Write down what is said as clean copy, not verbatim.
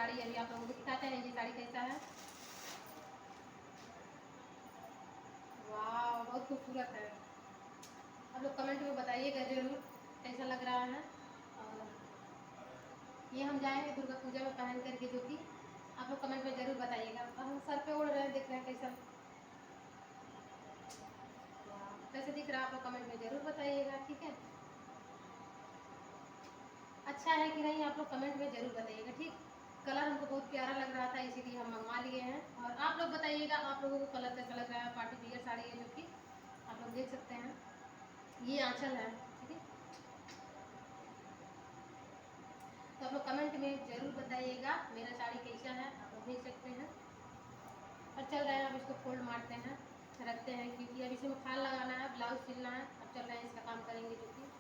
साड़ी अभी आप लोगों को दिखाते हैं ये साड़ी कैसा है। वाह बहुत खूबसूरत है। आप लोग कमेंट में बताइएगा जरूर कैसा लग रहा है। और ये हम जाएंगे दुर्गा पूजा में पहन करके, जो कि आप लोग कमेंट में जरूर बताइएगा। अब हम सर पे ओढ़ रहे हैं, देख रहे हैं कैसा कैसे दिख रहा है, आप लोग कमेंट में जरूर बताइएगा। ठीक है, अच्छा है कि नहीं आप लोग कमेंट में जरूर बताइएगा। ठीक, कलर हमको बहुत प्यारा लग रहा था इसीलिए हम मंगवा लिए हैं। और आप लोग बताइएगा आप लोगों को कलर कैसा लग रहा है। पार्टी वियर साड़ी है जो कि आप लोग देख सकते हैं, ये आंचल है। ठीक है, तो आप लोग कमेंट में जरूर बताइएगा मेरा साड़ी कैसा है, आप लोग देख सकते हैं। और चल रहे हैं, अब इसको फोल्ड मारते हैं, रखते हैं, क्योंकि अब इसमें फाल लगाना है, ब्लाउज सिलना है। अब चल रहे हैं इसका काम करेंगे जो कि